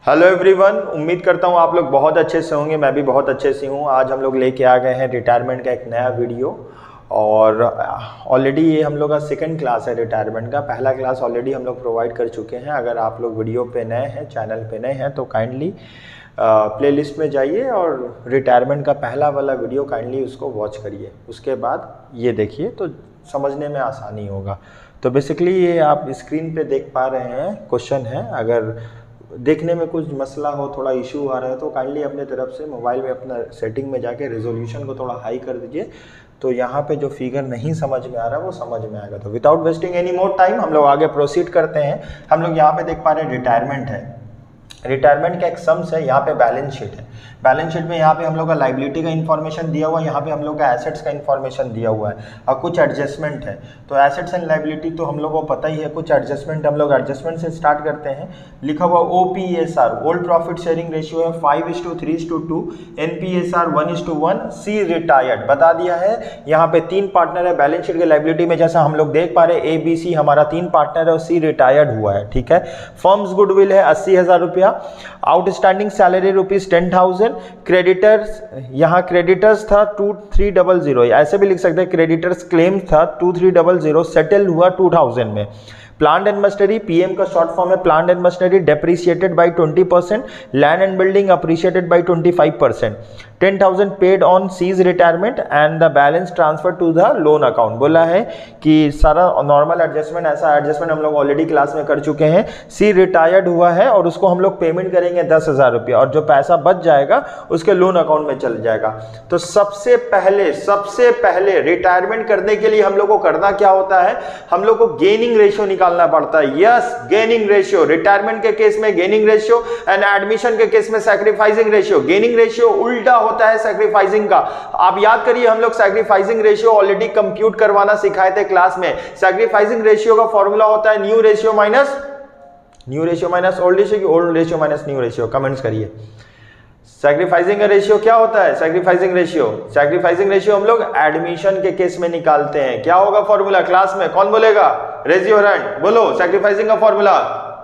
Hello everyone, उम्मीद करता हूँ आप लोग बहुत अच्छे से होंगे। मैं भी बहुत अच्छे से हूँ। आज हम लोग लेके आ गए हैं रिटायरमेंट का एक नया वीडियो और ऑलरेडी ये हम लोग का सेकंड क्लास है रिटायरमेंट का। पहला क्लास ऑलरेडी हम लोग प्रोवाइड कर चुके हैं। अगर आप लोग वीडियो पे नए हैं, चैनल पे नए हैं तो काइंडली प्लेलिस्ट में जाइए और रिटायरमेंट का पहला वाला वीडियो काइंडली उसको वॉच करिए। उसके बाद ये देखिए तो समझने में आसानी होगा। तो बेसिकली ये आप स्क्रीन पे देख पा रहे हैं क्वेश्चन है। अगर देखने में कुछ मसला हो, थोड़ा इशू आ रहा है तो काइंडली अपने तरफ से मोबाइल में अपना सेटिंग में जाके रेजोल्यूशन को थोड़ा हाई कर दीजिए। तो यहाँ पे जो फिगर नहीं समझ में आ रहा है वो समझ में आएगा। तो without wasting any more time हम लोग आगे प्रोसीड करते हैं। हम लोग यहाँ पे देख पा रहे हैं रिटायरमेंट है। रिटायरमेंट का एक सम्स है, यहाँ पे बैलेंस शीट है। बैलेंस शीट में यहाँ पे हम लोग का लाइबिलिटी का इन्फॉर्मेशन दिया हुआ है, यहाँ पे हम लोग का एसेट्स का इन्फॉर्मेशन दिया हुआ है और कुछ एडजस्टमेंट है। तो एसेट्स एंड लाइबिलिटी तो हम लोग को पता ही है। कुछ एडजस्टमेंट हम लोग एडजस्टमेंट से स्टार्ट करते हैं। लिखा हुआ OPSR old profit sharing ratio है 5:3:2, NPSR 1:1, सी रिटायर्ड बता दिया है। यहाँ पे 3 पार्टनर है बैलेंस शीट के लाइबिलिटी में, जैसा हम लोग देख पा रहे हैं ABC हमारा 3 पार्टनर है और सी रिटायर्ड हुआ है। ठीक है। फर्म्स गुडविल है 80,000 रुपया, आउटस्टैंडिंग सैलरी ₹10,000, क्रेडिटर्स यहाँ क्रेडिटर्स था 2300, ऐसे भी लिख सकते हैं क्रेडिटर्स क्लेम था 2300, सेटल हुआ 2000 में। प्लांट एंड मशीनरी PM का शॉर्ट फॉर्म है plant and machinery depreciated by 20%, land and building appreciated by 25%, 10,000 paid on cease retirement and the balance transfer to the loan account. बोला है कि सारा normal adjustment, ऐसा adjustment हम लोग already class में कर चुके हैं। सी रिटायर्ड हुआ है और उसको हम लोग पेमेंट करेंगे 10,000 रुपया और जो पैसा बच जाएगा उसके लोन अकाउंट में चल जाएगा। तो सबसे पहले रिटायरमेंट करने के लिए हम लोग को करना क्या होता है, हम लोग को गेनिंग रेशियो निकालना पड़ता है। Yes, gaining ratio. रिटायरमेंट के केस में गेनिंग रेशियो एंड एडमिशन के केस में सैक्रिफाइसिंग रेशियो। गेनिंग रेशियो उल्टा होता है सैक्रिफाइसिंग का। आप याद करिए हम लोग सैक्रिफाइसिंग रेशियो ऑलरेडी कंप्यूट करवाना सिखाए थे क्लास में। सैक्रिफाइसिंग रेशियो का फॉर्मूला होता है new ratio minus old ratio की old ratio minus new ratio. Comments करिए सैक्रिफाइसिंग का रेशियो क्या होता है। सैक्रिफाइसिंग रेशियो हम लोग एडमिशन के केस में निकालते हैं। क्या होगा फॉर्मूला क्लास में, कौन बोलेगा, रेज योर हैंड, बोलो सैक्रिफाइसिंग का formula.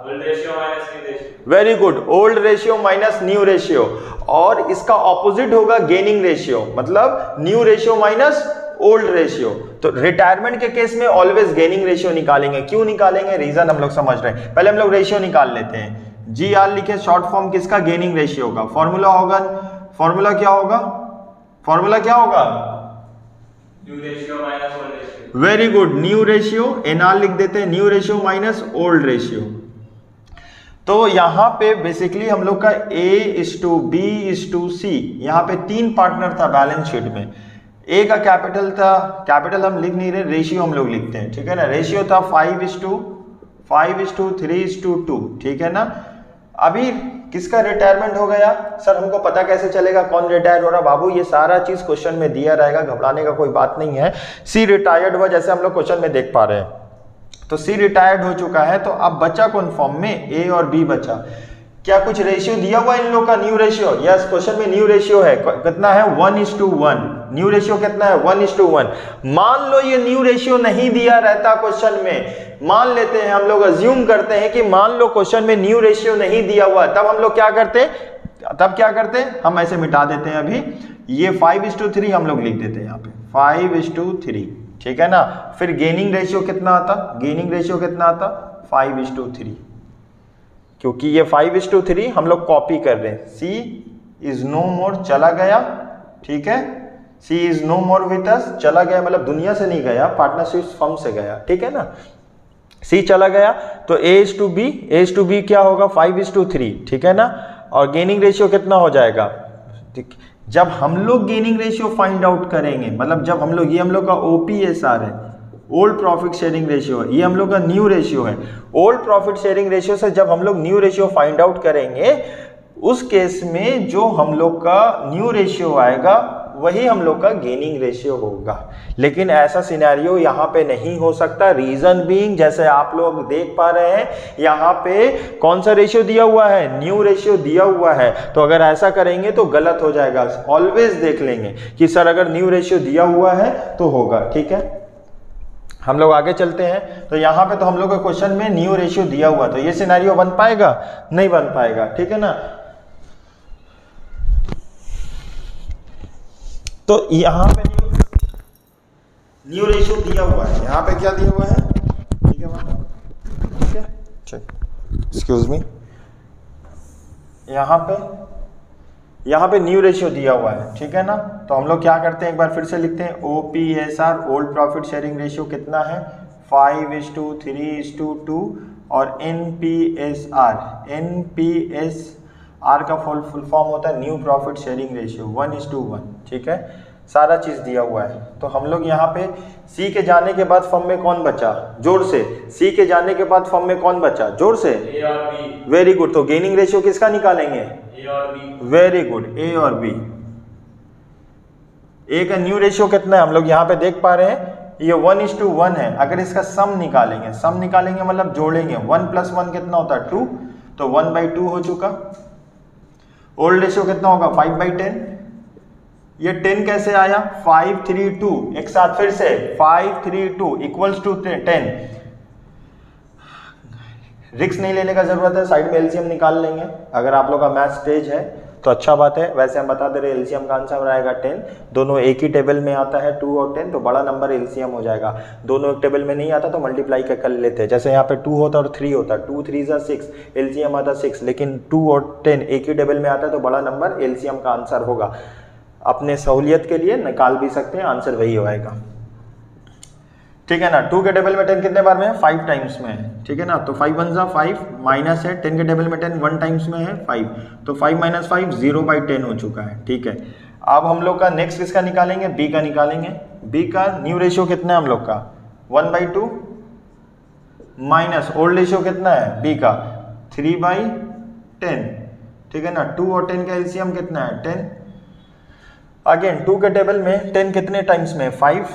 Old ratio minus new ratio. Very good, old ratio minus new ratio. और इसका ऑपोजिट होगा गेनिंग रेशियो, मतलब new ratio minus old ratio. तो रिटायरमेंट के केस में ऑलवेज गेनिंग रेशियो निकालेंगे। क्यों निकालेंगे, रीजन हम लोग समझ रहे हैं। पहले हम लोग रेशियो निकाल लेते हैं। GR लिखे शॉर्ट फॉर्म किसका, गेनिंग रेशियो का। फॉर्मूला क्या होगा new ratio minus old ratio. Very good, new ratio. NR लिख देते हैं, new ratio minus old ratio. तो यहाँ पे बेसिकली हम लोग का A:B:C, यहाँ पे 3 पार्टनर था बैलेंस शीट में। A का कैपिटल था, कैपिटल हम लिख नहीं रहे, रेशियो हम लोग लिखते हैं। ठीक है ना। रेशियो था 5:3:2, ठीक है ना। अभी किसका रिटायरमेंट हो गया, सर हमको पता कैसे चलेगा कौन रिटायर हो रहा। बाबू ये सारा चीज क्वेश्चन में दिया रहेगा, घबराने का कोई बात नहीं है। सी रिटायर्ड हुआ, जैसे हम लोग क्वेश्चन में देख पा रहे हैं। तो सी रिटायर्ड हो चुका है। तो अब बचा कौन फॉर्म में, A और B बचा। क्या कुछ रेशियो दिया हुआ इन लोग का, न्यू रेशियो। यस, क्वेश्चन में न्यू रेशियो है, कितना है 1:1। न्यू रेशियो कितना है 1:1। मान लो ये न्यू रेशियो नहीं दिया रहता क्वेश्चन में, मान लेते हैं हम लोग, अज्यूम करते हैं कि मान लो क्वेश्चन में न्यू रेशियो नहीं दिया हुआ, तब हम लोग क्या करते, हम ऐसे मिटा देते हैं। अभी ये 5:3 हम लोग लिख देते हैं यहाँ पे 5:3, ठीक है ना। फिर गेनिंग रेशियो कितना आता, 5:3, क्योंकि ये 5:3 हम लोग कॉपी कर रहे हैं। C इज नो मोर, चला गया, ठीक है। C is no more with us, चला गया मतलब दुनिया से नहीं गया, पार्टनरशिप फर्म से गया, ठीक है ना। C चला गया तो A:B क्या होगा 5:3, ठीक है ना। और गेनिंग रेशियो कितना हो जाएगा, जब हम लोग गेनिंग रेशियो फाइंड आउट करेंगे, मतलब जब हम लोग, ये हम लोग का OPSR है, ओल्ड प्रॉफिट शेयरिंग रेशियो है, ये हम लोग का न्यू रेशियो है। ओल्ड प्रॉफिट शेयरिंग रेशियो से जब हम लोग न्यू रेशियो फाइंड आउट करेंगे, उस केस में जो हम लोग का न्यू रेशियो आएगा वही हम लोग का गेनिंग रेशियो होगा। लेकिन ऐसा सिनेरियो यहाँ पे नहीं हो सकता। रीजन बीइंग, जैसे आप लोग देख पा रहे हैं यहाँ पे कौन सा रेशियो दिया हुआ है, न्यू रेशियो दिया हुआ है। तो अगर ऐसा करेंगे तो गलत हो जाएगा। ऑलवेज देख लेंगे कि सर अगर न्यू रेशियो दिया हुआ है तो होगा, ठीक है। हम लोग आगे चलते हैं। तो यहाँ पे तो हम लोग के क्वेश्चन में न्यू रेशियो दिया हुआ, तो ये सिनेरियो बन पाएगा? नहीं बन पाएगा, ठीक है ना। तो यहाँ पे न्यू रेशियो दिया हुआ है, यहाँ पे क्या दिया हुआ है, ठीक है मतलब, ठीक है, चल एक्सक्यूज मी, यहाँ पे न्यू रेशियो दिया हुआ है, ठीक है ना। तो हम लोग क्या करते हैं, एक बार फिर से लिखते हैं, OPSR old profit sharing ratio कितना है, 5:3:2 और NPSR का फुल फॉर्म होता है न्यू प्रॉफिट शेयरिंग रेशियो 1:1, ठीक है। सारा चीज दिया हुआ है। तो हम लोग यहाँ पे C के जाने के बाद फर्म में कौन बचा, जोर से, C के जाने के बाद फर्म में कौन बचा, जोर से, A और B। Very good. तो गेनिंग रेशियो किसका निकालेंगे, A और B। वेरी गुड, A और B। A का न्यू रेशियो कितना है, हम लोग यहाँ पे देख पा रहे हैं ये 1:1 है। अगर इसका सम निकालेंगे मतलब जोड़ेंगे, 1 + 1 कितना होता है, 2, तो 1/2 हो चुका। ओल्ड रेशियो कितना होगा, 5/10। ये 10 कैसे आया, 5:3:2, एक साथ फिर से 5:3:2 इक्वल्स टू 10। रिस्क नहीं लेने का जरूरत है, साइड में एलसीएम निकाल लेंगे। अगर आप लोग का मैथ्स तेज है तो अच्छा बात है, वैसे हम बता दे रहे एलसीएम का आंसर आएगा 10। दोनों एक ही टेबल में आता है, 2 और 10, तो बड़ा नंबर एलसीएम हो जाएगा। दोनों एक टेबल में नहीं आता तो मल्टीप्लाई कर लेते हैं, जैसे यहाँ पे 2 होता और 3 होता, 2 3 6, एलसीएम आता 6, लेकिन 2 और 10 एक ही टेबल में आता है तो बड़ा नंबर एलसीएम का आंसर होगा। अपने सहूलियत के लिए निकाल भी सकते हैं, आंसर वही होएगा, ठीक है ना। 2 के टेबल में 10 कितने बार में है, 5 टाइम्स में है, ठीक है ना। तो 5 1 जा 5 माइनस है, 10 के टेबल में 10 1 टाइम्स में है 5, तो 5 - 5 0/10 हो चुका है, ठीक है। अब हम लोग का नेक्स्ट किसका निकालेंगे, B का निकालेंगे। B का न्यू रेशियो कितना है हम लोग का, 1/2 माइनस ओल्ड रेशियो कितना है B का, 3/10, ठीक है ना। 2 और 10 का एलसीएम कितना है, 10। अगेन 2 के टेबल में 10 कितने टाइम्स में, 5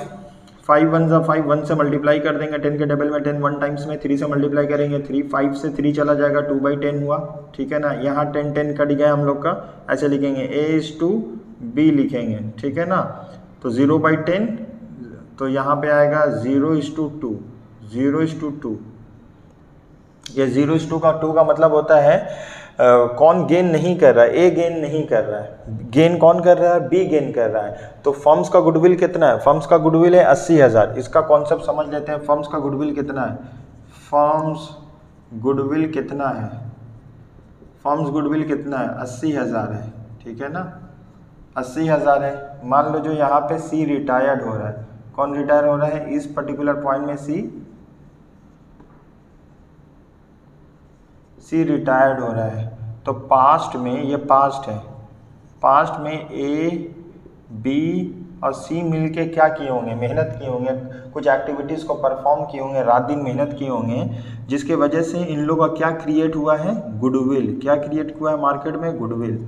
1 जा 5, 1 से मल्टीप्लाई कर देंगे। 10 के टेबल में 10 1 टाइम्स में, 3 से मल्टीप्लाई करेंगे, 3 5 से 3 चला जाएगा, 2/10 हुआ, ठीक है ना। यहाँ 10 10 कट गया हम लोग का, ऐसे लिखेंगे A:B लिखेंगे, ठीक है ना। तो 0/10, तो यहाँ पे आएगा 0:2, 0:2। ये 0:2 का मतलब होता है कौन गेन नहीं कर रहा है, ए गेन नहीं कर रहा है, गेन कौन कर रहा है, बी गेन कर रहा है। तो फर्म्स का गुडविल कितना है, फर्म्स का गुडविल है 80,000। इसका कॉन्सेप्ट समझ लेते हैं, फर्म्स का गुडविल कितना है, फर्म्स गुडविल कितना है, फर्म्स गुडविल कितना है, 80,000 है, ठीक है ना, 80,000 है। मान लो जो यहाँ पे सी रिटायर्ड हो रहा है, कौन रिटायर हो रहा है, इस पर्टिकुलर पॉइंट में सी रिटायर्ड हो रहा है। तो पास्ट में, ये पास्ट है, पास्ट में ए बी और सी मिलके क्या किए होंगे, मेहनत किए होंगे, कुछ एक्टिविटीज़ को परफॉर्म किए होंगे, रात दिन मेहनत किए होंगे, जिसके वजह से इन लोगों का क्या क्रिएट हुआ है, गुडविल। क्या क्रिएट हुआ है मार्केट में, गुडविल,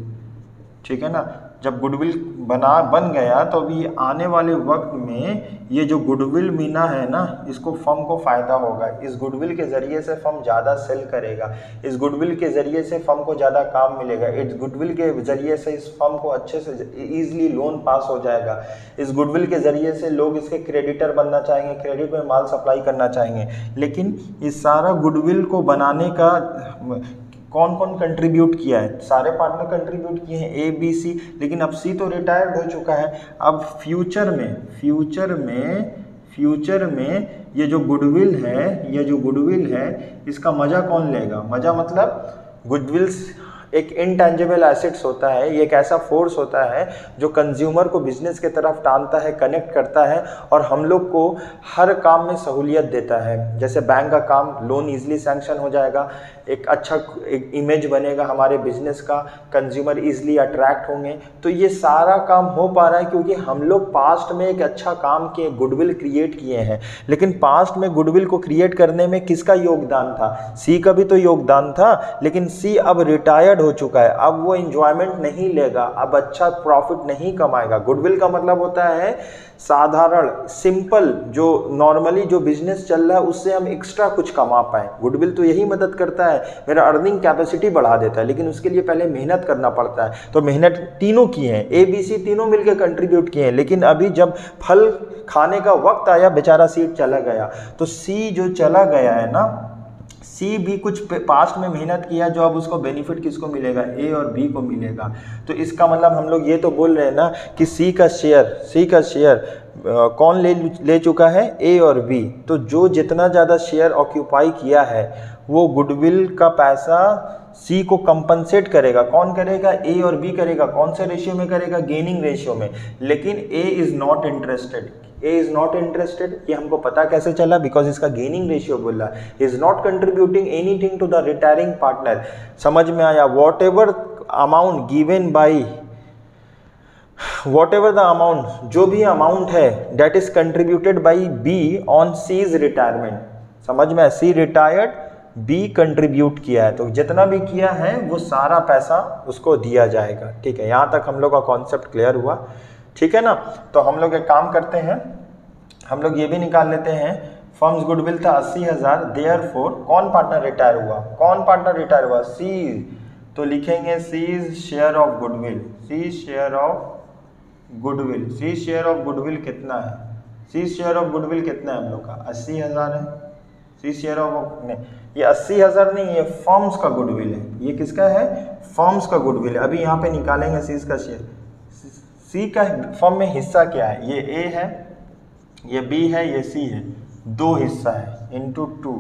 ठीक है ना। जब गुडविल बन गया तो अभी आने वाले वक्त में ये जो गुडविल मिला है ना, इसको फर्म को फ़ायदा होगा। इस गुडविल के ज़रिए से फर्म ज़्यादा सेल करेगा, इस गुडविल के ज़रिए से फर्म को ज़्यादा काम मिलेगा, इस गुडविल के ज़रिए से इस फर्म को अच्छे से ईजिली लोन पास हो जाएगा, इस गुडविल के ज़रिए से लोग इसके क्रेडिटर बनना चाहेंगे, क्रेडिट में माल सप्लाई करना चाहेंगे। लेकिन इस सारा गुडविल को बनाने का कौन कौन कंट्रीब्यूट किया है, सारे पार्टनर कंट्रीब्यूट किए हैं, ए बी सी। लेकिन अब सी तो रिटायर्ड हो चुका है। अब फ्यूचर में ये जो गुडविल है इसका मज़ा कौन लेगा, मज़ा मतलब गुडविल्स एक इनटेंजिबल एसेट्स होता है, ये एक ऐसा फोर्स होता है जो कंज्यूमर को बिजनेस के तरफ टानता है, कनेक्ट करता है और हम लोग को हर काम में सहूलियत देता है। जैसे बैंक का काम, लोन इजीली सैंक्शन हो जाएगा, एक अच्छा एक इमेज बनेगा हमारे बिजनेस का, कंज्यूमर इजीली अट्रैक्ट होंगे। तो ये सारा काम हो पा रहा है क्योंकि हम लोग पास्ट में एक अच्छा काम किए, गुडविल क्रिएट किए हैं। लेकिन पास्ट में गुडविल को क्रिएट करने में किसका योगदान था, सी का भी तो योगदान था। लेकिन सी अब रिटायर्ड रिटायर्ड हो चुका है, अब वो इंजॉयमेंट नहीं लेगा, अब अच्छा प्रॉफिट नहीं कमाएगा। गुडविल का मतलब होता है साधारण, सिंपल, जो नॉर्मली जो बिजनेस चल रहा है उससे हम एक्स्ट्रा कुछ कमा पाए। गुडविल तो यही मदद करता है, मेरा अर्निंग कैपेसिटी बढ़ा देता है, लेकिन उसके लिए पहले मेहनत करना पड़ता है। तो मेहनत तीनों की है, ABC तीनों मिलकर कंट्रीब्यूट किए हैं, लेकिन अभी जब फल खाने का वक्त आया बेचारा सीड चला गया। तो सी जो चला गया है ना, सी भी कुछ पास्ट में मेहनत किया, जो अब उसको बेनिफिट किसको मिलेगा, ए और बी को मिलेगा। तो इसका मतलब हम लोग ये तो बोल रहे हैं ना कि सी का शेयर कौन ले चुका है, ए और बी। तो जो जितना ज़्यादा शेयर ऑक्यूपाई किया है वो गुडविल का पैसा सी को कंपनसेट करेगा। कौन करेगा, ए और बी करेगा। कौन से रेशियो में करेगा, गेनिंग रेशियो में। लेकिन ए इज़ नॉट इंटरेस्टेड। ये हमको पता कैसे चला, बिकॉज इसका गेनिंग रेशियो बोला, is not contributing anything to the retiring partner. समझ में आया। Whatever amount given by, whatever the amount, जो भी अमाउंट है that is contributed by B on cease retirement. समझ में, सी रिटायर्ड, बी कंट्रीब्यूट किया है, तो जितना भी किया है वो सारा पैसा उसको दिया जाएगा। ठीक है, यहाँ तक हम लोग का कॉन्सेप्ट क्लियर हुआ। ठीक है ना। तो हम लोग एक काम करते हैं, हम लोग ये भी निकाल लेते हैं, फर्म्स गुडविल था 80,000, देयरफॉर कौन पार्टनर रिटायर हुआ, सी। तो लिखेंगे C share of goodwill, C share of goodwill कितना है, सी शेयर ऑफ गुडविल कितना है हम लोग का, 80,000 है। सी शेयर ऑफ, नहीं ये 80,000 नहीं, ये फर्म्स का गुडविल है। ये किसका है, फर्म्स का गुडविल है। अभी यहाँ पे निकालेंगे सी का शेयर। सी का फर्म में हिस्सा क्या है, ये ए है, ये बी है, ये सी है, 2 हिस्सा है, into 2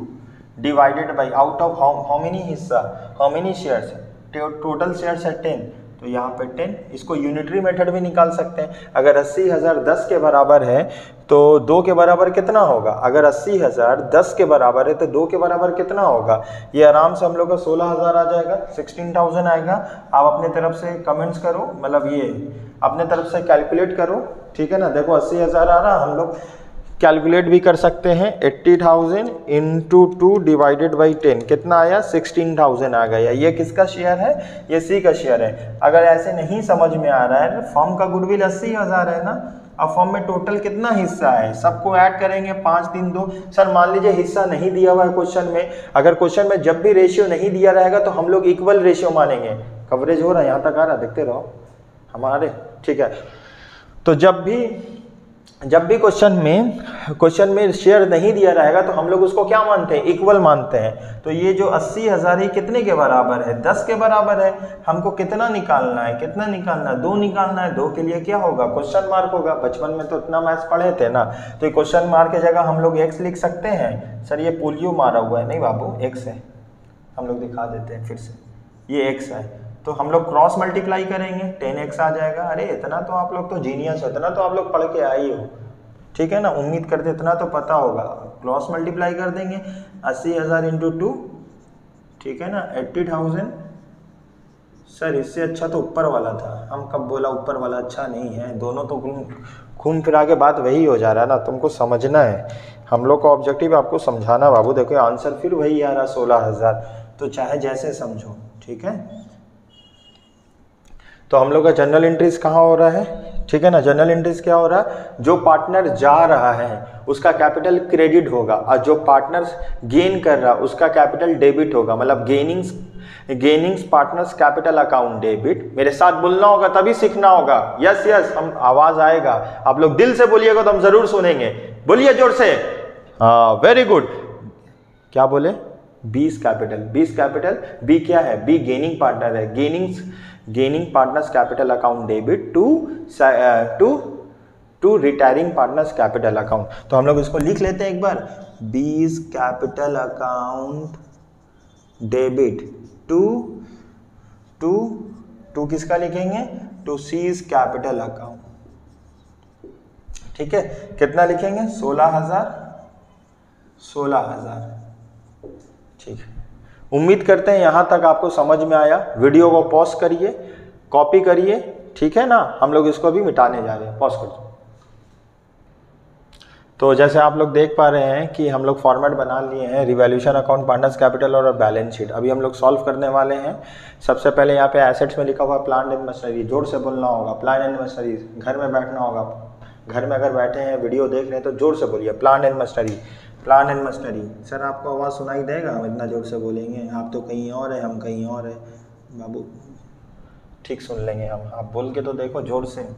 divided by, out of how many हिस्सा, how many shares, total shares है 10, तो यहाँ पे 10। इसको यूनिटरी मेथड भी निकाल सकते हैं। अगर 80,000 10 के बराबर है तो 2 के बराबर कितना होगा, अगर 80,000 10 के बराबर है तो 2 के बराबर कितना होगा, ये आराम से हम लोग का 16,000 आ जाएगा, 16,000 आएगा। आप अपने तरफ से कमेंट्स करो, मतलब ये अपने तरफ से कैलकुलेट करो। ठीक है ना। देखो 80,000 आ रहा, हम लोग कैलकुलेट भी कर सकते हैं। 80,000 इंटू 2 डिवाइडेड बाई 10 कितना आया, 16,000 आ गया। ये किसका शेयर है, ये सी का शेयर है। अगर ऐसे नहीं समझ में आ रहा है, फर्म का गुडविल 80,000 है ना, अब फर्म में टोटल कितना हिस्सा है, सबको ऐड करेंगे, 5 3 2। सर मान लीजिए हिस्सा नहीं दिया हुआ है क्वेश्चन में, अगर क्वेश्चन में जब भी रेशियो नहीं दिया रहेगा तो हम लोग इक्वल रेशियो मानेंगे। कवरेज हो रहा है, यहाँ तक आ रहा है, देखते रहो हमारे। ठीक है। तो जब भी क्वेश्चन में शेयर नहीं दिया रहेगा तो हम लोग उसको क्या मानते हैं, इक्वल मानते हैं। तो ये जो 80,000 है कितने के बराबर है, 10 के बराबर है। हमको कितना निकालना है, 2 निकालना है। 2 के लिए क्या होगा, क्वेश्चन मार्क होगा। बचपन में तो इतना मैथ्स पढ़े थे ना, तो ये क्वेश्चन मार्क की जगह हम लोग एक्स लिख सकते हैं। सर ये पोलियो मारा हुआ है, नहीं बाबू एक्स है, हम लोग दिखा देते हैं फिर से, ये एक्स है। तो हम लोग क्रॉस मल्टीप्लाई करेंगे, 10x आ जाएगा। अरे इतना तो आप लोग तो जीनियस हो, इतना तो आप लोग पढ़ के आए हो। ठीक है ना, उम्मीद करते इतना तो पता होगा। क्रॉस मल्टीप्लाई कर देंगे, 80,000 इंटू 2, ठीक है ना, 80,000। सर इससे अच्छा तो ऊपर वाला था, हम कब बोला ऊपर वाला अच्छा नहीं है, दोनों तो घूम फिरा के बात वही हो जा रहा है ना, तुमको समझना है। हम लोग का ऑब्जेक्टिव आपको समझाना बाबू। देखो आंसर फिर वही आ रहा 16,000, तो चाहे जैसे समझो। ठीक है। तो हम लोग का जनरल एंट्रीज कहाँ हो रहा है, ठीक है ना। जनरल एंट्रीज क्या हो रहा है, जो पार्टनर जा रहा है उसका कैपिटल क्रेडिट होगा, और जो पार्टनर गेन कर रहा है उसका कैपिटल डेबिट होगा। मतलब गेनिंग्स पार्टनर्स कैपिटल अकाउंट डेबिट। मेरे साथ बोलना होगा तभी सीखना होगा। यस यस, हम आवाज आएगा, आप लोग दिल से बोलिएगा तो हम जरूर सुनेंगे। बोलिए जोर से, हाँ वेरी गुड। क्या बोले, 20 कैपिटल। बी क्या है, बी गेनिंग पार्टनर है। Gaining partners capital account debit to retiring partners capital account. तो हम लोग इसको लिख लेते हैं एक बार, 20 कैपिटल अकाउंट डेबिट टू किसका लिखेंगे, टू सीज कैपिटल अकाउंट। ठीक है, कितना लिखेंगे, 16,000। ठीक है, उम्मीद करते हैं यहाँ तक आपको समझ में आया। वीडियो को पॉज करिए, कॉपी करिए, ठीक है ना। हम लोग इसको अभी मिटाने जा रहे हैं, पॉज कर दो। तो जैसे आप लोग देख पा रहे हैं कि हम लोग फॉर्मेट बना लिए हैं रिवैल्यूएशन अकाउंट, पार्टनर्स कैपिटल और बैलेंस शीट। अभी हम लोग सॉल्व करने वाले हैं। सबसे पहले यहाँ पे एसेट्स में लिखा हुआ प्लांट एंड मशीनरी, जोर से बोलना होगा, प्लांट एंड मशीनरी। घर में बैठना होगा, घर में अगर बैठे हैं वीडियो देख रहे हैं तो जोर से बोलिए plant and machinery, plant and machinery. Sir आपको आवाज़ सुनाई देगा हम इतना जोर से बोलेंगे? आप तो कहीं और है, हम कहीं और है बाबू, ठीक सुन लेंगे हम। आप बोल के तो देखो जोर से,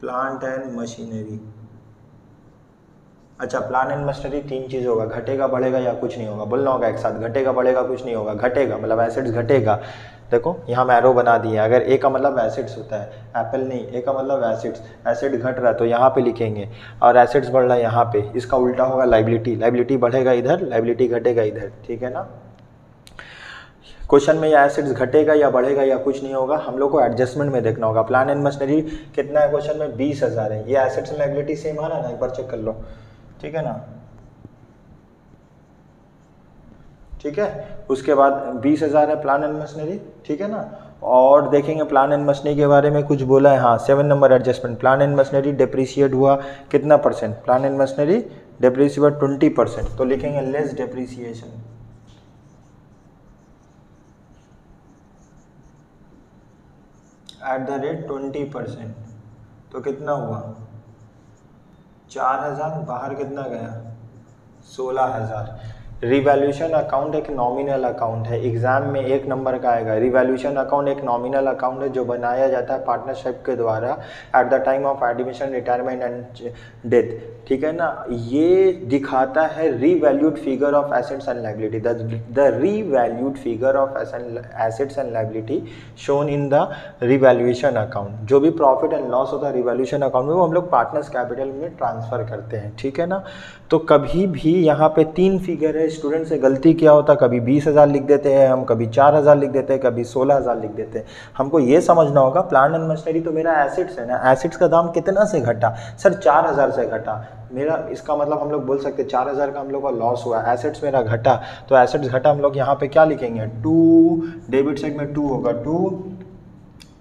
प्लांट एंड मशीनरी। अच्छा, प्लांट एंड मशीनरी 3 चीज़ होगा, घटेगा बढ़ेगा या कुछ नहीं होगा। बोलना होगा एक साथ, घटेगा बढ़ेगा कुछ नहीं होगा। घटेगा मतलब एसेट्स घटेगा। देखो यहाँ मैं एरो बना दिए, अगर ए का मतलब एसेट्स होता है, एप्पल नहीं, ए का मतलब एसेट्स। एसेट घट रहा है तो यहाँ पे लिखेंगे, और एसेट्स बढ़ रहा है यहाँ पे, इसका उल्टा होगा लाइबिलिटी। लाइबिलिटी बढ़ेगा इधर, लाइबिलिटी घटेगा इधर, ठीक है ना। क्वेश्चन में या एसेट्स घटेगा या बढ़ेगा या कुछ नहीं होगा, हम लोग को एडजस्टमेंट में देखना होगा। प्लान एंड मशीनरी कितना है क्वेश्चन में? 20,000 है। ये एसेट्स एंड लाइबिलिटी सेम आ रहा है ना, एक बार चेक कर लो, ठीक है ना। ठीक है, उसके बाद 20,000 है प्लान एंड मशीनरी, ठीक है ना। और देखेंगे प्लान एंड मशीनरी के बारे में कुछ बोला है, हाँ 7 number adjustment. Plan and machinery depreciate हुआ कितना percent? Plan and machinery depreciate हुआ 20%, तो लिखेंगे less depreciation. At the rate 20%, तो कितना हुआ? 4,000, बाहर कितना गया? 16,000। रिवैल्यूएशन अकाउंट एक नॉमिनल अकाउंट है, एग्जाम में 1 नंबर का आएगा। रिवैल्यूएशन अकाउंट एक नॉमिनल अकाउंट है जो बनाया जाता है पार्टनरशिप के द्वारा at the time of admission, retirement and death, ठीक है ना। ये दिखाता है revalued figure of assets and liability, the revalued figure of assets and liability shown in the revaluation account. जो भी प्रॉफिट एंड लॉस होता है रिवैल्यूएशन अकाउंट में, वो हम लोग पार्टनर्स कैपिटल में ट्रांसफर करते हैं, ठीक है ना। तो कभी भी यहाँ पे 3 फिगर है, स्टूडेंट से गलती क्या होता है, कभी 20,000 लिख देते हैं हम, कभी 4,000 लिख देते हैं, कभी 16,000 लिख देते हैं। हमको ये समझना होगा प्लांट एंड मशीनरी तो मेरा एसेट्स है ना, एसेट्स का दाम कितना से घटा? सर 4,000 से घटा मेरा, इसका मतलब हम लोग बोल सकते हैं 4,000 का हम लोग का लॉस हुआ, एसेट्स मेरा घटा, तो एसेट्स घटा हम लोग यहाँ पे क्या लिखेंगे? 2, डेबिट साइड में 2 होगा, 2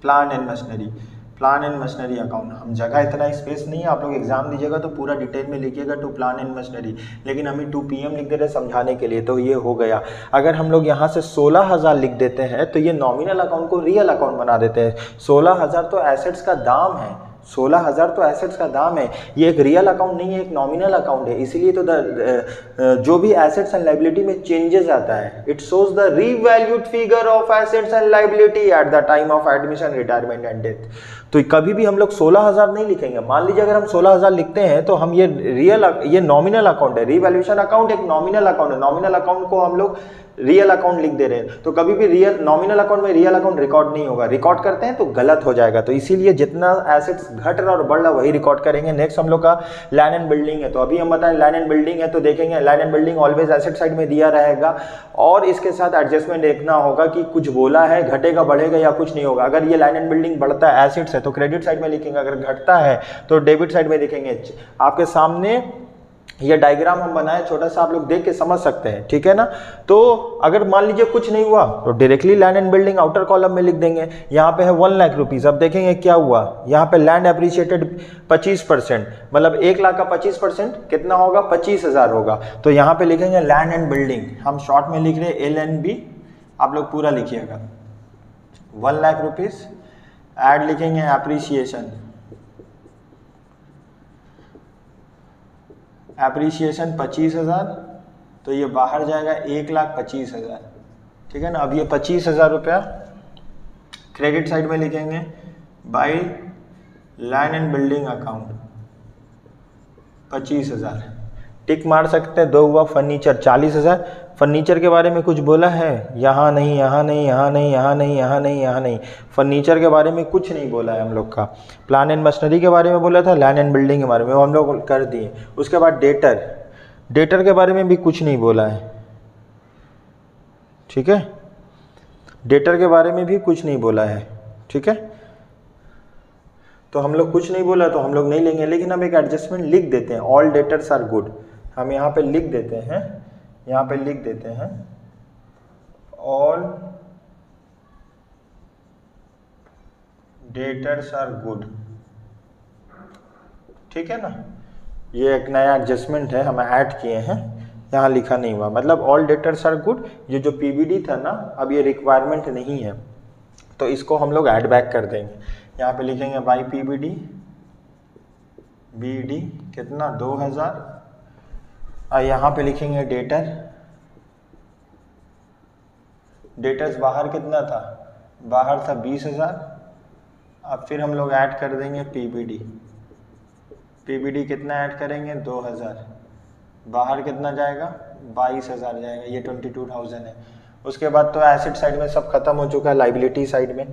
plant and machinery, plan and machinery account. हम जगह इतना स्पेस नहीं है, आप लोग एग्जाम दीजिएगा तो पूरा डिटेल में लिखिएगा टू प्लान एंड मशीनरी, लेकिन हमें 2 PM लिख दे रहे समझाने के लिए, तो ये हो गया। अगर हम लोग यहाँ से 16,000 लिख देते हैं तो ये नॉमिनल अकाउंट को रियल अकाउंट बना देते हैं। 16,000 तो एसेट्स का दाम है, 16,000 तो एसेट्स का दाम है, ये एक रियल अकाउंट नहीं है, एक नॉमिनल अकाउंट है। इसीलिए तो जो भी एसेट्स एंड लायबिलिटी में चेंजेस आता है, it shows the revalued figure of assets and liability at the time of admission, retirement and death. तो कभी भी हम लोग 16,000 नहीं लिखेंगे। मान लीजिए अगर हम 16,000 लिखते हैं तो हम ये नॉमिनल अकाउंट है, रिवैल्यूएशन अकाउंट एक नॉमिनल अकाउंट है, नॉमिनल अकाउंट को हम लोग रियल अकाउंट लिख दे रहे हैं, तो कभी भी रियल नॉमिनल अकाउंट में रियल अकाउंट रिकॉर्ड नहीं होगा। रिकॉर्ड करते हैं तो गलत हो जाएगा, तो इसीलिए जितना एसेट्स घट रहा और बढ़ रहा वही रिकॉर्ड करेंगे। नेक्स्ट हम लोग का लैंड एंड बिल्डिंग है, तो अभी हम बताएं लैंड एंड बिल्डिंग है तो देखेंगे land and building always asset side में दिया रहेगा, और इसके साथ एडजस्टमेंट देखना होगा कि कुछ बोला है घटेगा बढ़ेगा या कुछ नहीं होगा। अगर ये लैंड एंड बिल्डिंग बढ़ता है एसेट्स है तो क्रेडिट साइड में लिखेंगे, अगर घटता है तो डेबिट साइड में लिखेंगे। आपके सामने ये डायग्राम हम बनाए छोटा सा, आप लोग देख के समझ सकते हैं, ठीक है ना। तो अगर मान लीजिए कुछ नहीं हुआ तो directly land and building outer column में लिख देंगे। यहाँ पे है 1 लाख रुपीस, अब देखेंगे क्या हुआ, यहाँ पे लैंड एप्रिशिएटेड 25%, मतलब 1 लाख का 25% कितना होगा? 25,000 होगा। तो यहाँ पे लिखेंगे लैंड एंड बिल्डिंग, हम शॉर्ट में लिख रहे हैं LNB, आप लोग पूरा लिखिएगा 1 लाख रुपीस, ऐड लिखेंगे एप्रिसिएशन, एप्रिसिएशन 25,000, तो ये बाहर जाएगा 1,25,000, ठीक है ना। अब ये 25,000 रुपया क्रेडिट साइड में लिखेंगे by land and building account 25,000, टिक मार सकते हैं। 2 हुआ फर्नीचर 40,000, फर्नीचर के बारे में कुछ बोला है? यहाँ नहीं, यहाँ नहीं, यहाँ नहीं, यहाँ नहीं, यहाँ नहीं, यहाँ नहीं, फर्नीचर के बारे में कुछ नहीं बोला है हम लोग का। प्लान एंड मशीनरी के बारे में बोला था, लैंड एंड बिल्डिंग के बारे में वो हम लोग कर दिए। उसके बाद डेटर के बारे में भी कुछ नहीं बोला है, ठीक है, डेटर के बारे में भी कुछ नहीं बोला है, ठीक है। तो हम लोग कुछ नहीं बोला तो हम लोग नहीं लेंगे, लेकिन हम एक एडजस्टमेंट लिख देते हैं, ऑल डेटर्स आर गुड। हम यहाँ पे लिख देते हैं, यहाँ पे लिख देते हैं ऑल डेटर्स आर गुड, ठीक है ना। ये एक नया एडजस्टमेंट है, हम ऐड किए हैं, यहाँ लिखा नहीं हुआ, मतलब ऑल डेटर्स आर गुड। ये जो पीबीडी था ना, अब ये रिक्वायरमेंट नहीं है, तो इसको हम लोग ऐड बैक कर देंगे। यहाँ पे लिखेंगे बाई पीबीडी, बीडी कितना 2000, और यहाँ पे लिखेंगे डेटर्स बाहर कितना था, बाहर था 20,000। अब फिर हम लोग ऐड कर देंगे पीबीडी कितना ऐड करेंगे 2000, बाहर कितना जाएगा 22,000 जाएगा, ये 22,000 है। उसके बाद तो एसेट साइड में सब खत्म हो चुका है, लाइबिलिटी साइड में।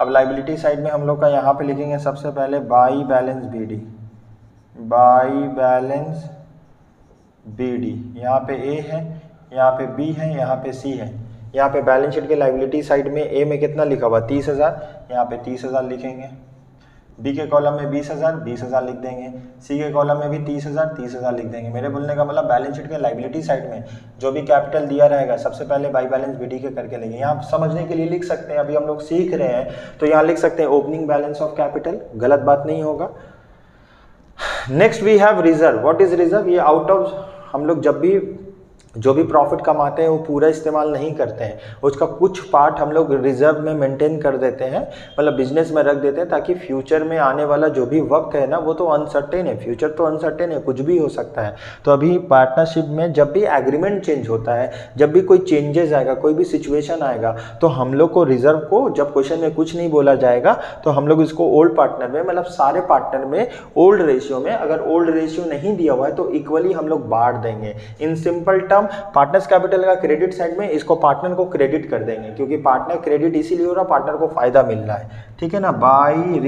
अब लाइबिलिटी साइड में हम लोग का यहाँ पे लिखेंगे सबसे पहले बाई बैलेंस बीडी, यहाँ पे ए है, यहाँ पे बी है, यहाँ पे सी है। यहाँ पे बैलेंस शीट के लाइबिलिटी साइड में ए में कितना लिखा हुआ 30,000, यहाँ पे 30,000 लिखेंगे। बी के कॉलम में 20,000 लिख देंगे। सी के कॉलम में भी 30,000 लिख देंगे। मेरे बोलने का मतलब बैलेंस शीट के लाइबिलिटी साइड में जो भी कैपिटल दिया रहेगा सबसे पहले बाई बैलेंस बीडी के करके लेंगे। यहाँ समझने के लिए लिख सकते हैं, अभी हम लोग सीख रहे हैं तो यहाँ लिख सकते हैं ओपनिंग बैलेंस ऑफ कैपिटल, गलत बात नहीं होगा। Next we have reserve. What is reserve? ये आउट ऑफ, हम लोग जब भी जो भी प्रॉफिट कमाते हैं वो पूरा इस्तेमाल नहीं करते हैं, उसका कुछ पार्ट हम लोग रिजर्व में मेंटेन कर देते हैं, मतलब बिजनेस में रख देते हैं, ताकि फ्यूचर में आने वाला जो भी वक्त है ना वो तो अनसर्टेन है, फ्यूचर तो अनसर्टेन है, कुछ भी हो सकता है। तो अभी पार्टनरशिप में जब भी एग्रीमेंट चेंज होता है, जब भी कोई चेंजेस आएगा, कोई भी सिचुएशन आएगा, तो हम लोग को रिजर्व को, जब क्वेश्चन में कुछ नहीं बोला जाएगा तो हम लोग इसको ओल्ड पार्टनर में, मतलब सारे पार्टनर में ओल्ड रेशियो में, अगर ओल्ड रेशियो नहीं दिया हुआ है तो इक्वली हम लोग बांट देंगे। In simple term partners capital का क्रेडिट साइड में इसको पार्टनर को क्रेडिट कर देंगे, क्योंकि पार्टनर क्रेडिट इसीलिए हो रहा, पार्टनर को फायदा मिल रहा है, ठीक है ना। बाई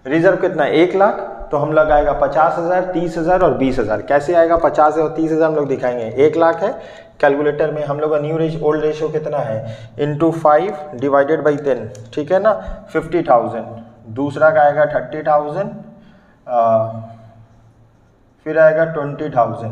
रिजर्व कितना 1 लाख, तो हम लोग आएगा 50,000, 30,000 और 20,000। कैसे आएगा 50 और 30,000 हम लोग दिखाएंगे। 1 लाख है, कैलकुलेटर में हम लोग का न्यू रेशियो, ओल्ड रेशियो कितना है, इंटू 5 डिवाइडेड बाई 10, ठीक है ना, 50,000। दूसरा का आएगा 30,000, फिर आएगा 20,000,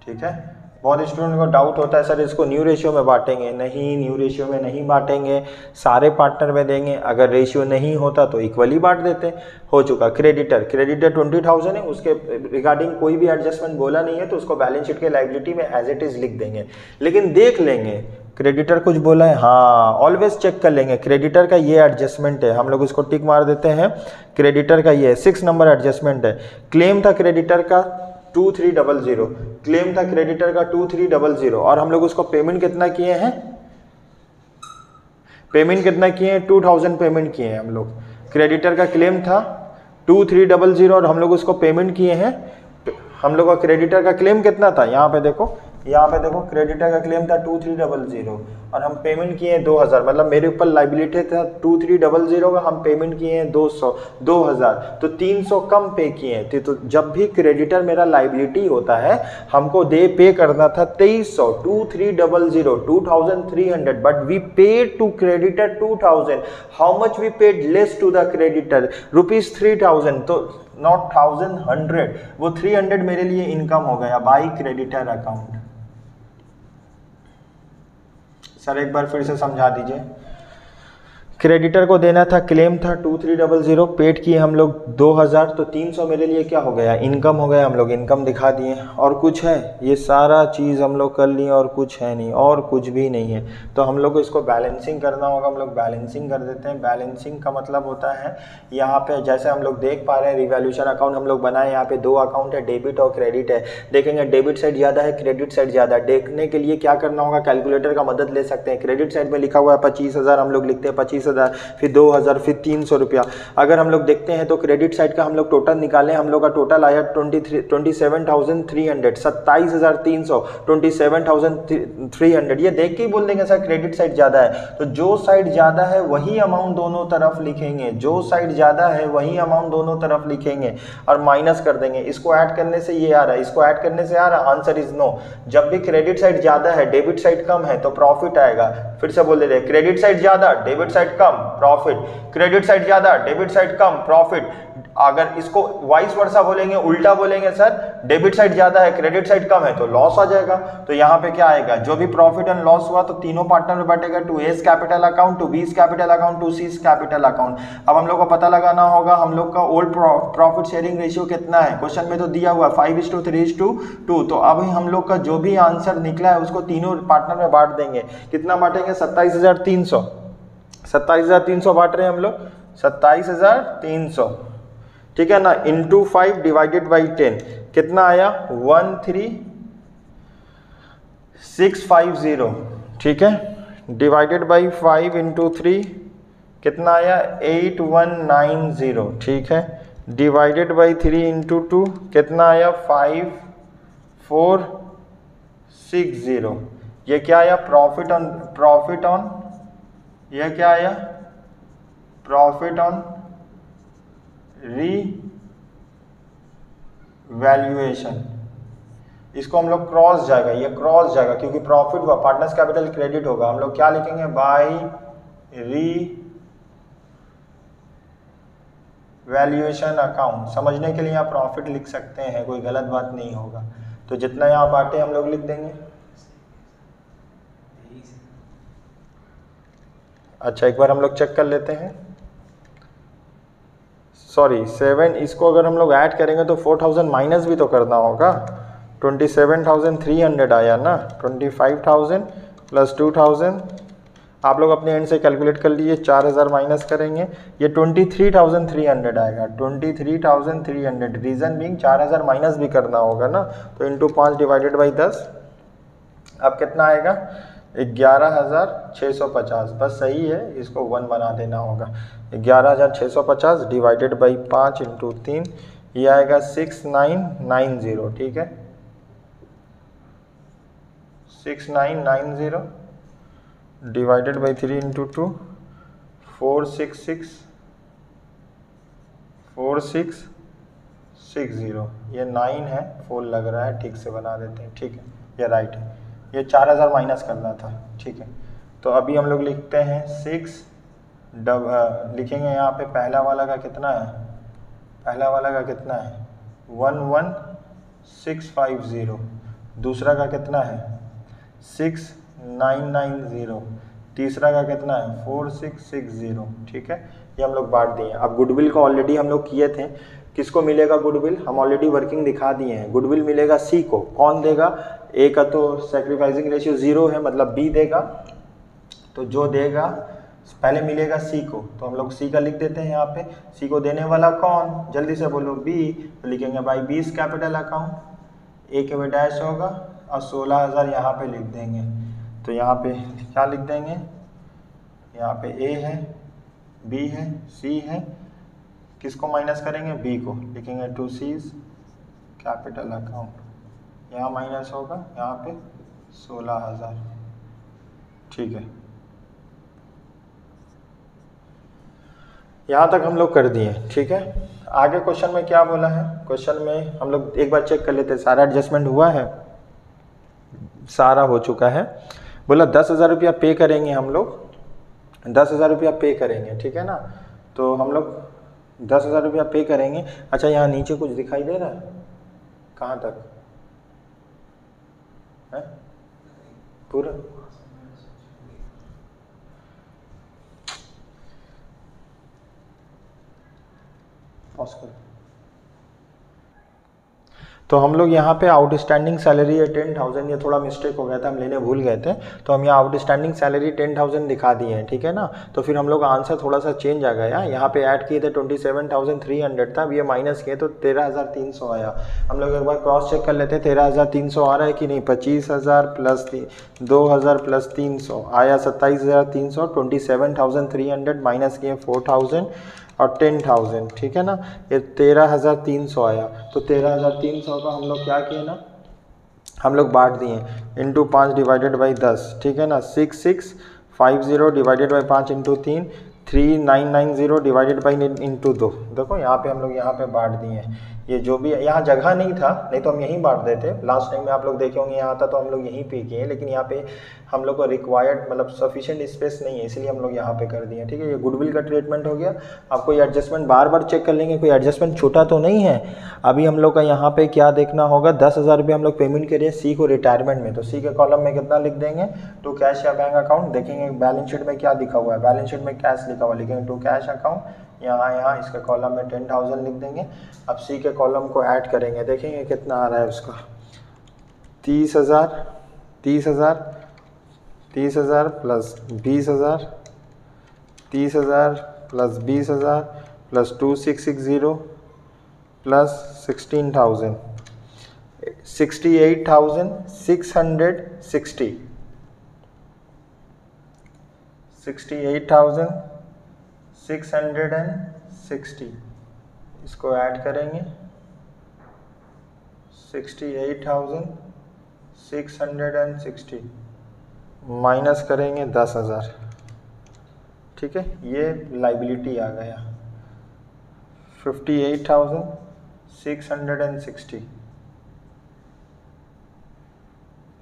ठीक है। बहुत स्टूडेंट को डाउट होता है सर इसको न्यू रेशियो में बांटेंगे, नहीं न्यू रेशियो में नहीं बांटेंगे, सारे पार्टनर में देंगे। अगर रेशियो नहीं होता तो इक्वली बांट देते। हो चुका। क्रेडिटर 20,000 है, उसके रिगार्डिंग कोई भी एडजस्टमेंट बोला नहीं है, तो उसको बैलेंस शीट के लायबिलिटी में एज इट इज लिख देंगे, लेकिन देख लेंगे क्रेडिटर कुछ बोला है, हाँ ऑलवेज चेक कर लेंगे। क्रेडिटर का ये एडजस्टमेंट है, हम लोग इसको टिक मार देते हैं। क्रेडिटर का ये 6 नंबर एडजस्टमेंट है। क्लेम था क्रेडिटर का 2300, क्लेम था क्रेडिटर का 2300, और हम लोग उसको पेमेंट कितना किए हैं, 2000 पेमेंट किए हैं हम लोग। क्रेडिटर का क्लेम था 2300 और हम लोग उसको पेमेंट किए हैं। हम लोग का क्रेडिटर का क्लेम कितना था, यहाँ पे देखो क्रेडिटर का क्लेम था 2300 और हम पेमेंट किए हैं 2000, मतलब मेरे ऊपर लाइबिलिटी था 2300 का, हम पेमेंट किए हैं 2000, तो 300 कम पे किए थे। तो जब भी क्रेडिटर मेरा लाइबिलिटी होता है, हमको पे करना था 2300, 2300, but we paid to creditor 2000। How much we paid less to the creditor, ₹3000, तो नॉट 1100, वो 300 मेरे लिए इनकम हो गया बाई क्रेडिटर अकाउंट। सर एक बार फिर से समझा दीजिए। क्रेडिटर को देना था, क्लेम था 2300, पेड किए हम लोग 2000, तो 300 मेरे लिए क्या हो गया, इनकम हो गया। हम लोग इनकम दिखा दिए। और कुछ है, ये सारा चीज़ हम लोग कर लिए और कुछ है नहीं, और कुछ भी नहीं है। तो हम लोग को इसको बैलेंसिंग करना होगा, हम लोग बैलेंसिंग कर देते हैं। बैलेंसिंग का मतलब होता है यहाँ पे जैसे हम लोग देख पा रहे हैं, रिवैल्यूएशन अकाउंट हम लोग बनाए, यहाँ पे 2 अकाउंट है, डेबिट और क्रेडिट है। देखेंगे डेबिट साइड ज़्यादा है, क्रेडिट साइड ज़्यादा है। देखने के लिए क्या करना होगा, कैलकुलेटर का मदद ले सकते हैं। क्रेडिट साइड में लिखा हुआ है 25,000, हम लोग लिखते हैं 25,000, फिर 2000, फिर 300 रुपया। अगर हम लोग देखते हैं तो क्रेडिट साइड का हम लोग टोटल निकालें, हम लोग का टोटल आया 27,300, 27,300, 27,300। ये देख के ही बोल देंगे सर क्रेडिट साइड ज़्यादा है, तो जो साइड ज़्यादा है वही अमाउंट दोनों तरफ लिखेंगे, जो साइड ज़्यादा है वही अमाउंट दोनों तरफ लिखेंगे और माइनस कर देंगे। इसको ऐड करने से ये आ रहा है, इसको ऐड करने से आ रहा है, आंसर इज नो। जब भी क्रेडिट साइड ज़्यादा है, डेबिट साइड कम है, तो प्रॉफिट आएगा। फिर से बोल दे रहे, क्रेडिट साइड ज़्यादा, डेबिट साइड कम प्रॉफिट, क्रेडिट साइड ज़्यादा डेबिट साइड कम प्रॉफिट। अगर इसको वाइस वर्सा बोलेंगे, उल्टा बोलेंगे सर, डेबिट साइड ज़्यादा है क्रेडिट साइड कम है तो लॉस आ जाएगा। तो यहाँ पे क्या आएगा, जो भी प्रॉफिट एंड लॉस हुआ तो तीनों पार्टनर में बटेगा, to A's capital account, to B's capital account, to C's capital account. अब हम लोग को पता लगाना होगा हम लोग का ओल्ड प्रॉफिट शेयरिंग रेशियो कितना है, क्वेश्चन में तो दिया हुआ 5:3:2। तो अब हम लोग का जो भी आंसर निकला है उसको तीनों पार्टनर में बांट देंगे। कितना बांटेंगे, 27,300, 27,300 बांट रहे हैं हम लोग, 27,300, ठीक है ना, इंटू 5 डिवाइडेड बाई 10 कितना आया 13,650, ठीक है, डिवाइडेड बाई 5 इंटू 3 कितना आया 8,190, ठीक है, डिवाइडेड बाई 3 इंटू 2 कितना आया 5,460। ये क्या आया प्रॉफिट ऑन यह क्या आया प्रॉफिट ऑन रीवैल्यूएशन। इसको हम लोग क्रॉस जाएगा, ये क्रॉस जाएगा क्योंकि प्रॉफिट हुआ, पार्टनर्स कैपिटल क्रेडिट होगा, हम लोग क्या लिखेंगे बाय रीवैल्यूएशन अकाउंट। समझने के लिए यहाँ प्रॉफिट लिख सकते हैं, कोई गलत बात नहीं होगा। तो जितना यहाँ बांटे हम लोग लिख देंगे। अच्छा एक बार हम लोग चेक कर लेते हैं, सॉरी 7, इसको अगर हम लोग ऐड करेंगे तो 4,000 माइनस भी तो करना होगा, 27,300 आया ना, 25,000 प्लस 2,000, आप लोग अपने एंड से कैलकुलेट कर लीजिए, 4,000 माइनस करेंगे ये 23,300 आएगा, 23,300। रीज़न बीइंग 4,000 माइनस भी करना होगा ना, तो इंटू 5 डिवाइडेड बाई 10, अब कितना आएगा 11,650, बस सही है, इसको 1 बना देना होगा। 11,650 डिवाइडेड बाई 5 इंटू 3, ये आएगा 6,990, ठीक है, 6,990 डिवाइडेड बाई 3 इंटू 2, 4,660, ये 9 है, 4 लग रहा है, ठीक से बना देते हैं, ठीक है, ये राइट है, ये 4,000 माइनस करना था, ठीक है। तो अभी हम लोग लिखते हैं 6 लिखेंगे यहाँ पे, पहला वाला का कितना है, पहला वाला का कितना है 11,650, दूसरा का कितना है 6,990, तीसरा का कितना है 4,660, ठीक है, ये हम लोग बांट दिए। अब गुडविल को ऑलरेडी हम लोग किए थे, किसको मिलेगा गुडविल, हम ऑलरेडी वर्किंग दिखा दिए हैं। गुडविल मिलेगा सी को, कौन देगा, ए का तो सैक्रिफाइसिंग रेशियो 0 है, मतलब बी देगा, तो जो देगा पहले मिलेगा सी को, तो हम लोग सी का लिख देते हैं यहाँ पे। सी को देने वाला कौन, जल्दी से बोलो, बी, तो लिखेंगे बाई 20 कैपिटल अकाउंट, ए के में डैश होगा और 16,000 यहाँ पे लिख देंगे। तो यहाँ पे क्या लिख देंगे, यहाँ पे ए है, बी है, सी है, किसको माइनस करेंगे, बी को, लिखेंगे टू सीज कैपिटल अकाउंट, यहाँ माइनस होगा, यहाँ पे 16,000, ठीक है, यहाँ तक हम लोग कर दिए, ठीक है। आगे क्वेश्चन में क्या बोला है, क्वेश्चन में हम लोग एक बार चेक कर लेते हैं, सारा एडजस्टमेंट हुआ है, सारा हो चुका है। बोला 10,000 रुपया पे करेंगे हम लोग, 10,000 रुपया पे करेंगे, ठीक है ना, तो हम लोग 10,000 रुपया पे करेंगे। अच्छा यहाँ नीचे कुछ दिखाई दे रहा है, कहाँ तक है पूरा, पॉज करो। तो हम लोग यहाँ पे आउटस्टैंडिंग सैलरी है 10,000, ये थोड़ा मिस्टेक हो गया था, हम लेने भूल गए थे, तो हम यहाँ आउटस्टैंडिंग सैलरी 10,000 दिखा दिए हैं, ठीक है ना। तो फिर हम लोग आंसर थोड़ा सा चेंज आ गया, यहाँ पे ऐड किए थे 27,300 था, अब ये माइनस किए तो 13,300 आया। हम लोग एक बार क्रॉस चेक कर लेते हैं 13,300 आ रहा है कि नहीं, 25,000 प्लस 2,000 प्लस 300 आया 27,300, 27,300 माइनस किए 4,000 और 10,000, ठीक है ना, ये 13,300 आया। तो 13,300 का हम लोग क्या किए ना, हम लोग बांट दिए इंटू 5 डिवाइडेड बाई 10, ठीक है ना, 6,650 divided by 5 into 3, 3,990 divided by into 2। देखो यहाँ पे हम लोग यहाँ पे बांट दिए, ये जो भी यहाँ जगह नहीं था, नहीं तो हम यहीं बांट देते। लास्ट टाइम में आप लोग देखे होंगे यहाँ था तो हम लोग यहीं पे किए, लेकिन यहाँ पे हम लोग को रिक्वायर्ड मतलब सफिशिएंट स्पेस नहीं है, इसलिए हम लोग यहाँ पे कर दिए। ठीक है, ये गुडविल का ट्रीटमेंट हो गया। आप कोई एडजस्टमेंट बार बार चेक कर लेंगे, कोई एडजस्टमेंट छोटा तो नहीं है। अभी हम लोग का यहाँ पे क्या देखना होगा, 10,000 रुपये हम लोग पेमेंट करिए सी को रिटायरमेंट में, तो सी के कॉलम में कितना लिख देंगे, टू कैश या बैंक अकाउंट। देखेंगे बैलेंस शीट में क्या लिखा हुआ है, बैलेंस शीट में कैश लिखा हुआ है, लिखेंगे टू कैश अकाउंट। यहाँ इसके कॉलम में 10,000 लिख देंगे। अब सी के कॉलम को ऐड करेंगे, देखेंगे कितना आ रहा है उसका, 30,000 प्लस 20,000, 30,000 प्लस 20,000 प्लस 2660 प्लस 16,000, 68,660, 68,660 इसको ऐड करेंगे, 68,660 माइनस करेंगे 10,000। ठीक है, ये लाइबिलिटी आ गया 58,660।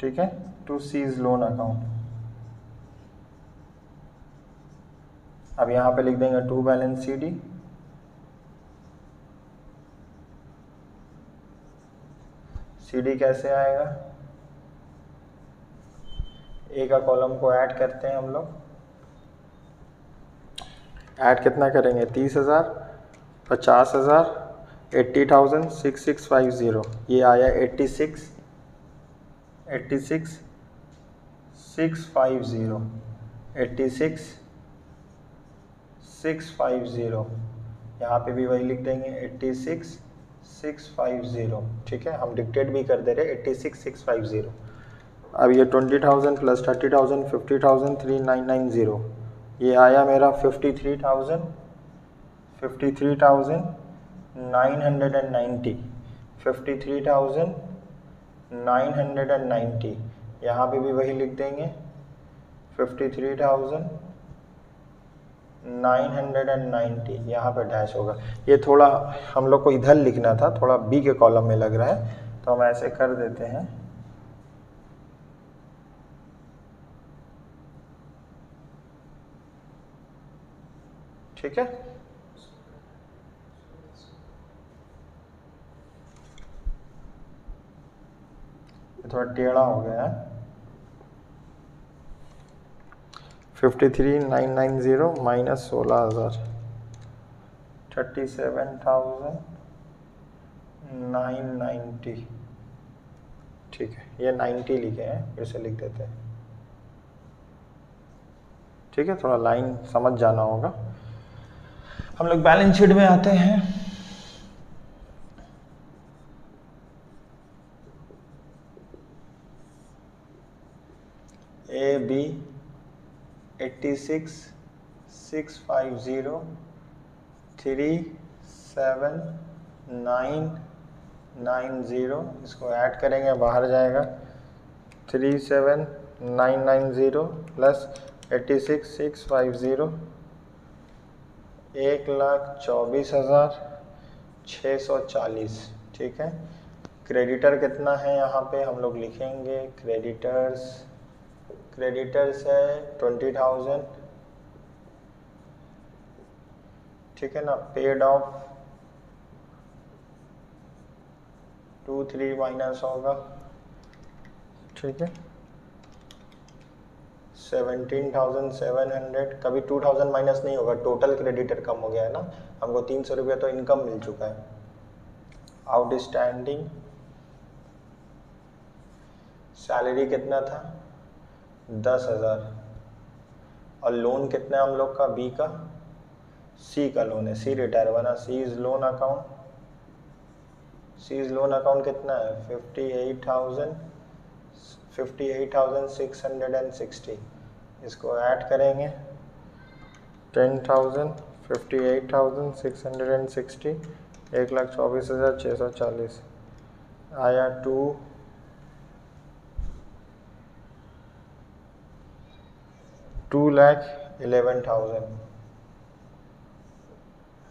ठीक है, टू सीज लोन अकाउंट। अब यहाँ पे लिख देंगे टू बैलेंस CD, CD कैसे आएगा, ए का कॉलम को ऐड करते हैं हम लोग। ऐड कितना करेंगे, 30,000, 50,000, 80,000, 6650, ये आया 86,650, 86,650। यहाँ पे भी वही लिख देंगे 86,650। ठीक है, हम डिक्टेट भी कर दे रहे 86,650। अब ये 20,000 प्लस 30,000, 50,000, 3,990, ये आया मेरा 53,990, 53,990। यहाँ पे भी वही लिख देंगे 53,990, यहाँ पे डैश होगा। ये थोड़ा हम लोग को इधर लिखना था, थोड़ा बी के कॉलम में लग रहा है, तो हम ऐसे कर देते हैं। ठीक है, ये थोड़ा टेढ़ा हो गया है। 53,990 माइनस 16,000, 37,990। ठीक है, ये 90 लिखे हैं, फिर से लिख देते हैं। ठीक है, थोड़ा लाइन समझ जाना होगा। हम लोग बैलेंस शीट में आते हैं। ए बी 86,650, 37,990, इसको ऐड करेंगे, बाहर जाएगा 37,990 प्लस 86,650, 1,24,640। ठीक है, क्रेडिटर कितना है यहाँ पे हम लोग लिखेंगे, क्रेडिटर्स है 20,000। ठीक है ना, पेड ऑफ 23 माइनस होगा। ठीक है, 17,700, कभी 2,000 माइनस नहीं होगा, टोटल क्रेडिटर कम हो गया है ना, हमको 300 रुपया तो इनकम मिल चुका है। आउटस्टैंडिंग सैलरी कितना था, 10,000, और लोन कितना है हम लोग का, बी का, सी का लोन है, सी रिटायर बना, C is loan account, C is loan account कितना है 58,660, इसको ऐड करेंगे 10,000, 58,660, 1,24,640 आया 2,11,000।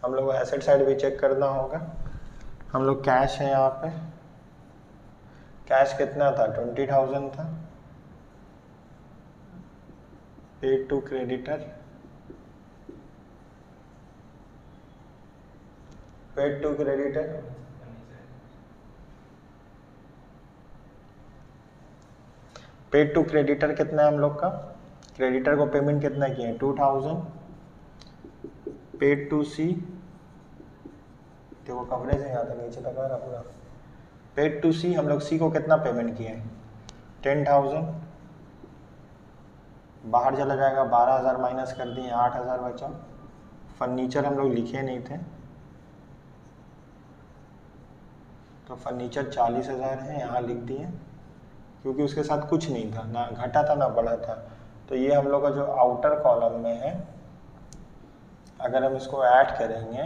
हम लोग को एसेट साइड भी चेक करना होगा, हम लोग कैश है यहाँ पे, कैश कितना था 20,000 था। Paid to creditor, paid to creditor paid to creditor कितना है हम लोग का, क्रेडिटर को पेमेंट कितना किए 2000। पेड टू सी, देखो कवरेज है यहाँ तक नीचे तक आ रहा पूरा। पेड टू सी, हम लोग सी को कितना पेमेंट किए 10,000। बाहर चला जाएगा 12,000 माइनस कर दिए 8,000 बचा। फर्नीचर हम लोग लिखे नहीं थे तो फर्नीचर 40,000 है, यहाँ लिख दिए क्योंकि उसके साथ कुछ नहीं था, ना घटा था ना बढ़ा था। तो ये हम लोग का जो आउटर कॉलम में है, अगर हम इसको ऐड करेंगे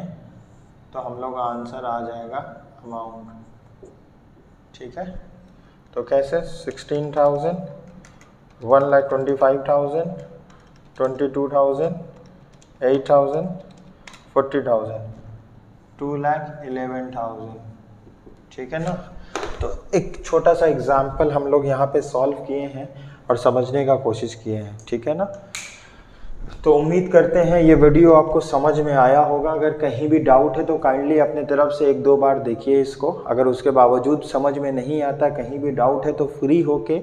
तो हम लोग का आंसर आ जाएगा अमाउंट। ठीक है, तो कैसे 16,000, 1,25,000, 22,000, 8,000, 40,000, 2,11,000। ठीक है ना। तो एक छोटा सा एग्जाम्पल हम लोग यहाँ पे सॉल्व किए हैं और समझने का कोशिश किए हैं। ठीक है ना। तो उम्मीद करते हैं ये वीडियो आपको समझ में आया होगा। अगर कहीं भी डाउट है तो काइंडली अपने तरफ से 1-2 बार देखिए इसको। अगर उसके बावजूद समझ में नहीं आता, कहीं भी डाउट है, तो फ्री होके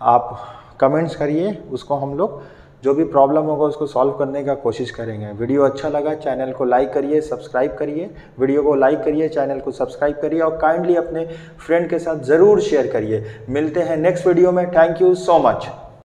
आप कमेंट्स करिए, उसको हम लोग जो भी प्रॉब्लम होगा उसको सॉल्व करने का कोशिश करेंगे। वीडियो अच्छा लगा चैनल को लाइक करिए, सब्सक्राइब करिए, वीडियो को लाइक करिए, चैनल को सब्सक्राइब करिए और काइंडली अपने फ्रेंड के साथ ज़रूर शेयर करिए। मिलते हैं नेक्स्ट वीडियो में। Thank you so much.